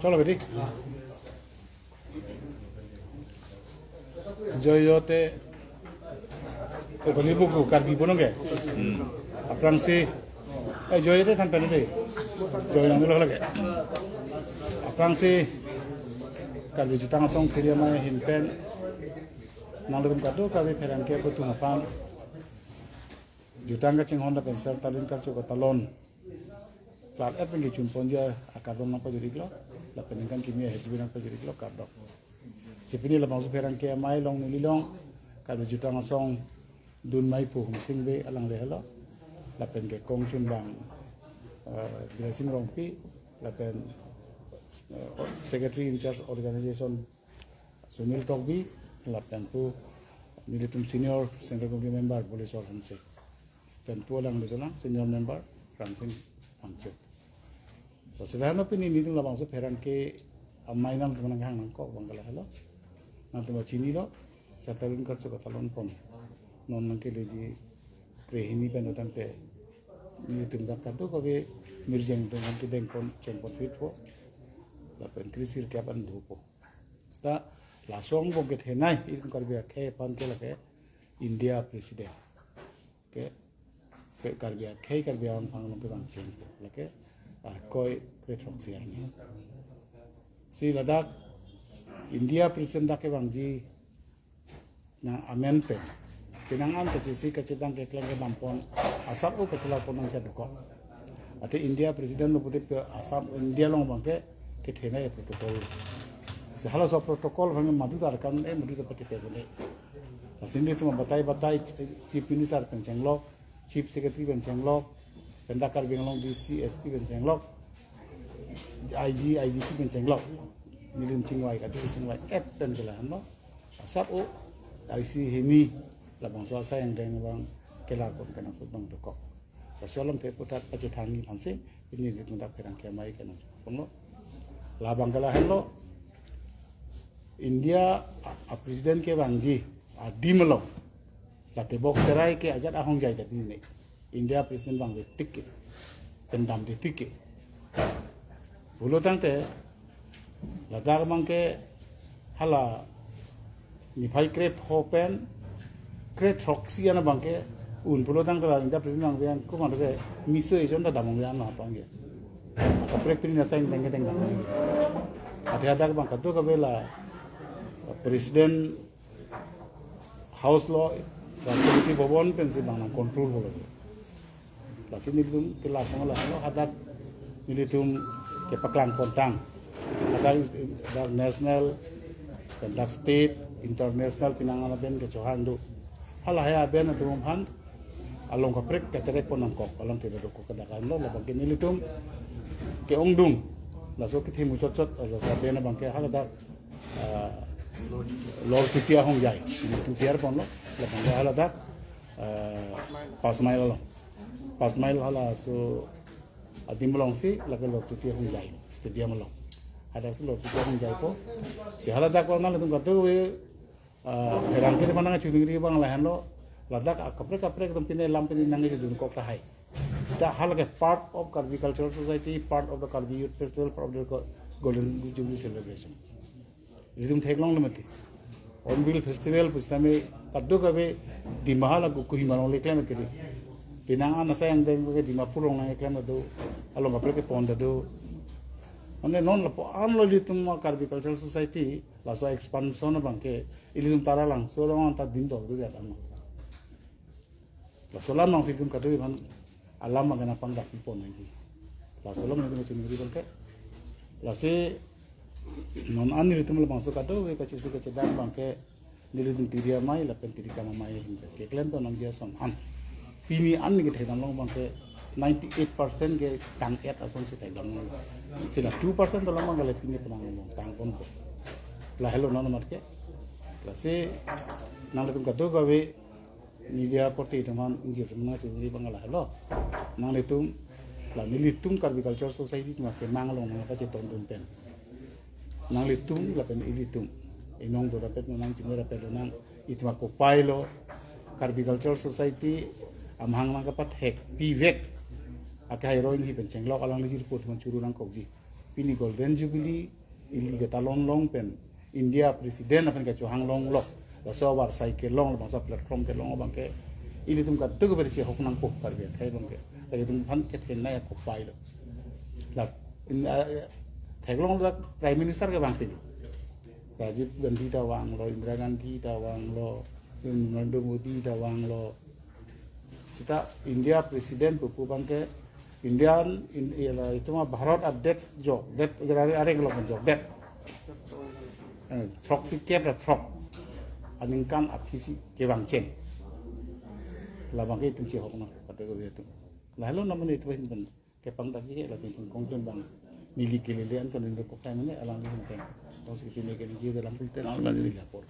चलो बेटी joyote bali buku karbi bononge aprang si joyote tan pen de joy nang lo lage aprang si karbi jutang song tiria mai hin pen nang dum kado karbi pheran ke putu hapam jutang ka ching honda pen sar talin kar chu ko talon klar ep ngi chun ponja akadom na pa juriglo la peningkan kimia hejbina pa juriglo kardok sipini la bangsu pheran ke mai long ni long karbi jutang song dun mai pu hum sing be alang le halo la pen ke kong chun bang blessing rong pi la pen secretary in charge organization Sunil Tokbi la pen tu militum senior central committee member police officer pen tu alang le na senior member Ramsing Pangchuk so sedana pini ni tu la bangsu pheran ke amai nam tu nang hang nang ko bangala halo nang tu chini lo satalun kar chu ka talon pon non nang ke leji krehini pen utante ni tum da kadu ko be mirjeng tu nang ke deng pon cheng pon fit po la pen krisir ke ban du po sta la song bo ke thenai in kar be khe pan ke la ke India president ke kar be ang phang long ke bang cheng la ke koi pre thok sia ni si Ladakh India president da ke bang ji na amen pe pinangan ke si ke cedang ke kleng ke dampon asap ko kecela ponong sia duko ate India president no puti asap India long bang ke thena e protocol se hala so protocol bang madu dar kan e madu ke pati pe bone asindi tu batai chief minister pencheng lo chief secretary pencheng lo pendakar benglong DC SP pencheng lo IGP pencheng lo nilim chingwai ka tu chingwai et pen jela no asap o IC hini la bang so sa yang deng bang kela kon kana so bang doko rasolam te putat pache thangi phanse ini ditunda pherang ke mai kana pono la bang kala hello India a president ke bangji a dimlo la te bok terai ke ajat ahong jai da ni India president bang tik pendam de tik bulo tangte Ladakh mangke hala ni phai krep hopen kre throxi ana bangke un pulo tang tala India president bang ko ma de miso ejon da damong ya na pange apre pin na sain deng deng ate Ladakh bang kadu ka bela president house law Rashtrapati Bhavan पेंसिल बंग कंट्रोल बोलो लासी निलुम के लाखों लाखों Ladakh निलुम के पकलांग कोंटांग Ladakh national Ladakh state international pinangan ben ke Johan du hala haya ben tu han along ka prek ketere ponang ko alam te do ko kadakan lo labang ke nilutum ke ongdung la so ke thimu chot la sa ben bang ke hala da lor titia hong jai tu tiar pon lo la bang hala da pas mail hala so adimlong si la ke lor titia hong jai stadium lo ada se lor titia hong jai ko si hala da ko na le tum katu we herang ke mana chudingri bang la han lo Ladakh kapre tum pine lam pine nangi dun ko ta hai sta hal ke part of Karbi cultural society part of the Karbi youth festival part of the golden jubilee celebration lidum theklong lemati Hornbill festival pustame kaddo kabe di mahala ku himanong leklan kiri pinangan nasa yang deng ke di mapurong nang eklan do along kapre ke pon do ane non la po an lo litum Karbi cultural society la so expansion bangke ilum tara lang so long ta din do ya ta la solam nang situm kadu ban alam magana pangdak pon ngi la solam ngi chumi ri bangke la se non an litum la bangso kadu we ka chisi ka chedang bangke nilitum tiria mai la pen tirika mai hin ke klen to nang dia son an fini an ngi thedam long bangke 98% ke tang et ason se thedam sila 2% to lamang le pini penang tang pon ko la hello non matke la se nang litum kadu ka we media porti teman injil teman tu ni bangala hello nang litum la nilitum Karbi cultural society tu ke mangalong na ka cheton dun pen nang litum la pen ilitum inong do rapet nang timera pe nang itma ko pailo Karbi cultural society amhang nang ka pat hek pivek akai roin hi pen chenglok alang lijir pot man churu nang kokji pini golden jubilee ili ke talon long pen India presiden akan ke chuhang long lo la so war cycle long bang sa platform ke long bang ke ili tum ka tu ber chi hok nang pok par be khai bang ke ta tum phan ke then na ko pai lo la in thaglong la prime minister ke bang pin Rajiv Gandhi ta wang lo Indira Gandhi ta wang lo Narendra Modi ta wang lo sita India presiden pupu bang ke Indian itu mah Bharat update jo that are ngelok jo that trok si kep la trok aningkan apisi ke bang chen la bang ke tum chi hok na pada ko itu lalu namanya itu hin ke pang dak ji la sin kong chen bang nili ke le an kan ndo ko kai ne alang ni kan tos ke ne ke ni dalam pulten al la ni lapor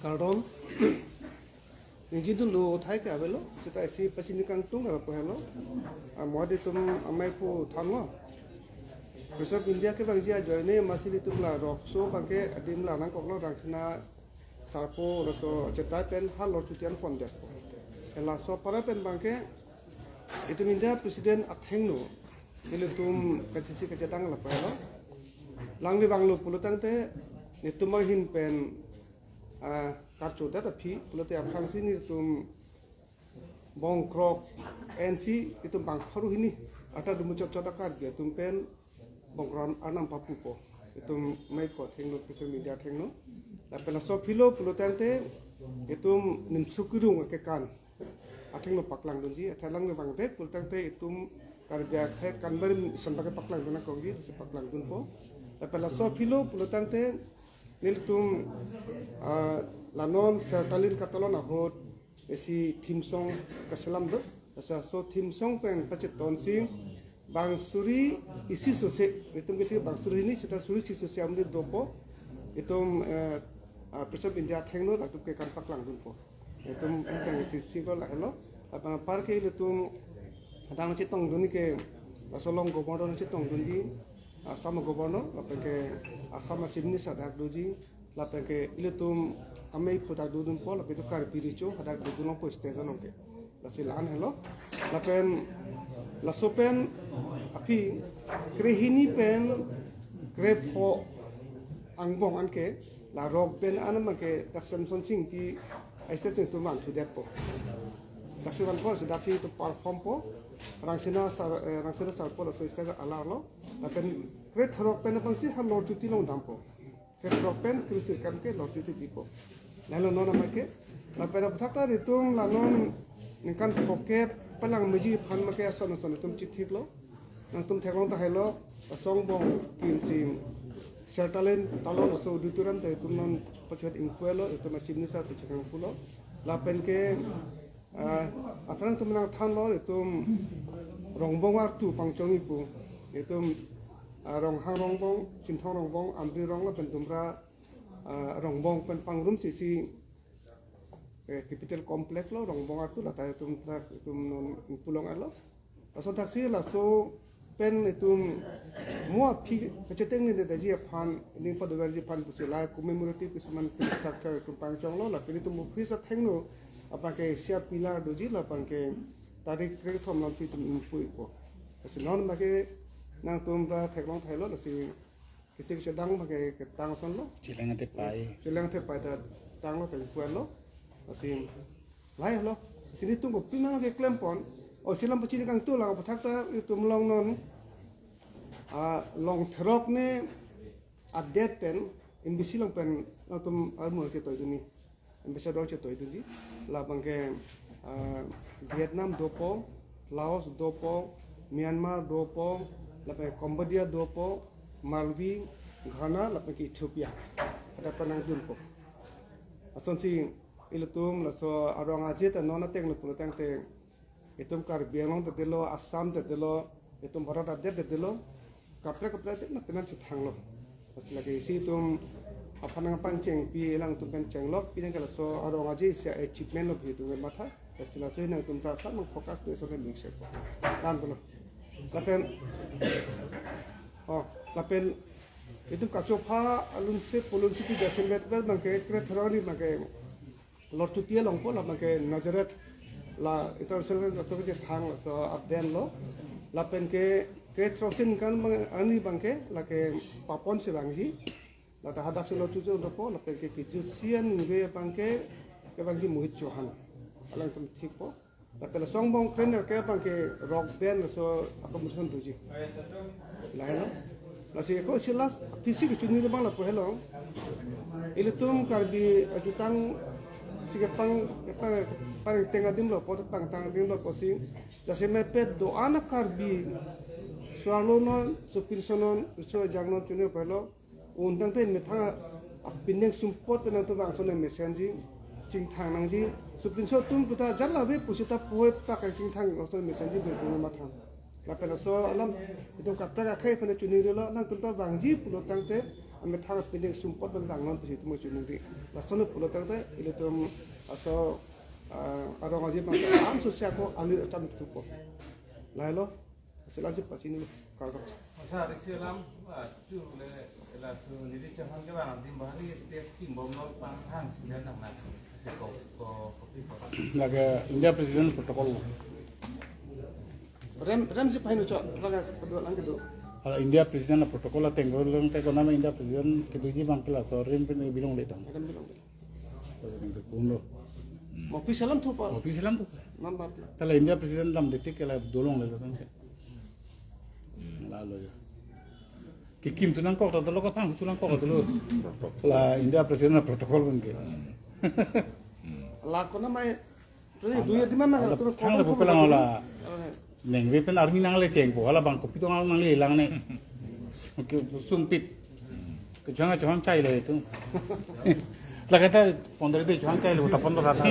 karon Niji tu lo thai ke avelo, seta isi pasini kang tung apa hello, amade tum amai pu thango. Besok India ke bang jia join ne masih itu lah rokso bangke adim lah nang koklo rangsina sarpo raso cetai pen hal lo cutian pon dek. Ela so para pen bangke itu India presiden athengno, ile tum kasisi kecetang lah hello. Langli banglo pulutang te itu mahin pen kartu data pi pelote aprang sini tum bong krok NC itu bang paru ini ada demu cocok kar dia tum pen bong kron anam papupo itu mai ko thengno social media thengno la pela so philo pelote ante itu nim sukirung ke kan athengno paklang dunji athalang bang te pelote ante itu karja khe kanbar sambake paklang duna kongji se paklang dun po la pela so philo pelote ante nil tum lanon sertalin katalon ahot esi thim song kaselam do asa so thim song pen pachet tonsi bang suri isi sose itum kiti bang suri ini sita suri si sose amde dopo itum presiden India thengno atup ke kan paklang dun po itum kan isi sigol hello apa par ke itum adang chitong duni ke asolong gobernador chitong dunji asam gobernador apa ke asam chimni sadak doji lapen ke ilutum amei puta dudun po lapen kar piricho hadak dudun po station onke lasilan hello lapen lasopen api krehini pen krepo angbong anke la rok pen anam ke taksam sonsing ti aise tu man tu depo taksiwan po sedaksi tu perform po rangsina sar po la so istega alalo lapen kret rok pen pansi ha lor juti long dampo Ketropen krisir kan ke lor itu tipo. Lalu nona make, lapera putakta ritung lanon ningkan poke pelang meji pan make ason tum citit lo, nang tum teklong ta hello asong bong kim sim sertalen talon aso duturan te tum non pachet inquelo itu macam ni sa pecekang pulo, lapen ke apran tum nang than lo itu rongbong waktu pangcongi pu itu rong hang rongbong cintong rongbong amri rong la pentumra rongbong pen pangrum sisi capital complex lo rongbong atu la tay tum non pulong alo aso taksi la so pen itu mua pi keceteng ni daji pan ni pada daji pan pusila commemorative kusuman structure tum pangchong lo la pini tum office thengno apa ke siap pilar doji la pan ke tarik kre thom la pi tum impui ko asinon ma ke nang tum ta theklong thailo la si kisi sedang pakai ketang son lo cileng te pai da tang lo te kuan lo asi lai lo sini tung ko pinang ke klempon o silam pacini kang tu la pathak ta tum long non long throk ne update ten imbisi long pen tum armor ke toy duni ambassador che toy duji la bangke Vietnam dopo Laos dopo Myanmar dopo lapai Cambodia dopo Malvi Ghana lapai ke Ethiopia ada penang dun po ason si ilutum la so arong aje ta nona teng lu teng te itum kar biang te delo Assam te delo itum Bharat update te delo kapre te na penan chithang lo asla ke si tum apanang pancheng pi elang tum pen chenglok pi nang so arong aje se achievement lo bi tu matha asla so ina tum ta sa mang focus te so ke mix ko kan lo lapen itu kacopa alun se polun sipi Desember bangke kretroni bangke lor tutia longpo la bangke Nazareth la international so ke thang so abden lo lapen ke trosin kan ani bangke lake papon se bangji la ta hadak selo tutu ropo lapen ke jusian nge bangke ke bangji muhit johan alang tum tipo lapen songbong trainer ke bangke rock band so accommodation tuji lain masih ko silas fisik cuni bang la pohelo ilitum karbi ajutang sikapang pang tengah dim lo pot pang tang dim lo kosi jase mepet do anak karbi swalonon supinsonon so jagnon cuni pohelo undang te metha apineng sumpot na to bang sone mesenji cingthang nangji supinso tum puta jalla be pusita poe ta ka cingthang so mesenji be ko mathang la pela so alam itu kapra kai pada cuni rela nang tunta bangji pulo tangte ame thang pindeng sumpot ban bangon pusi tumo cuni ri la sono pulo tangte ile tum aso aro ngaji bang am so sia ko alir tam tupo la lo selasi pasini ka ka Masa Islam tu le la su ni di chahan ke bang tim bahari state scheme bom no pang hang dan nang nak se ko kopi ko Laga India President Protocol. rem si pahin ucap laga kedua lang kedua Kalau India President na protocol la tengo lang te nama India President ke duji bang kela so rim pe bilong letang. akan bilang President ke puno. mau pisalam tu pak Office lam tu. nambat Tala India President lam detik kela dolong le tan. Lalu ya. Kikim tu nang kok ta lo ka pang tu nang kok tu lo. La India President na protocol bang ke. lakon na mai tu dua di mana tu Thang le bupelang la. Neng we pen army nang le cheng ko ala bang ko pitong nang le lang ne. Sung pit. Ke jang chai le tu. La kata 15 de jang chai le ta 15 rata.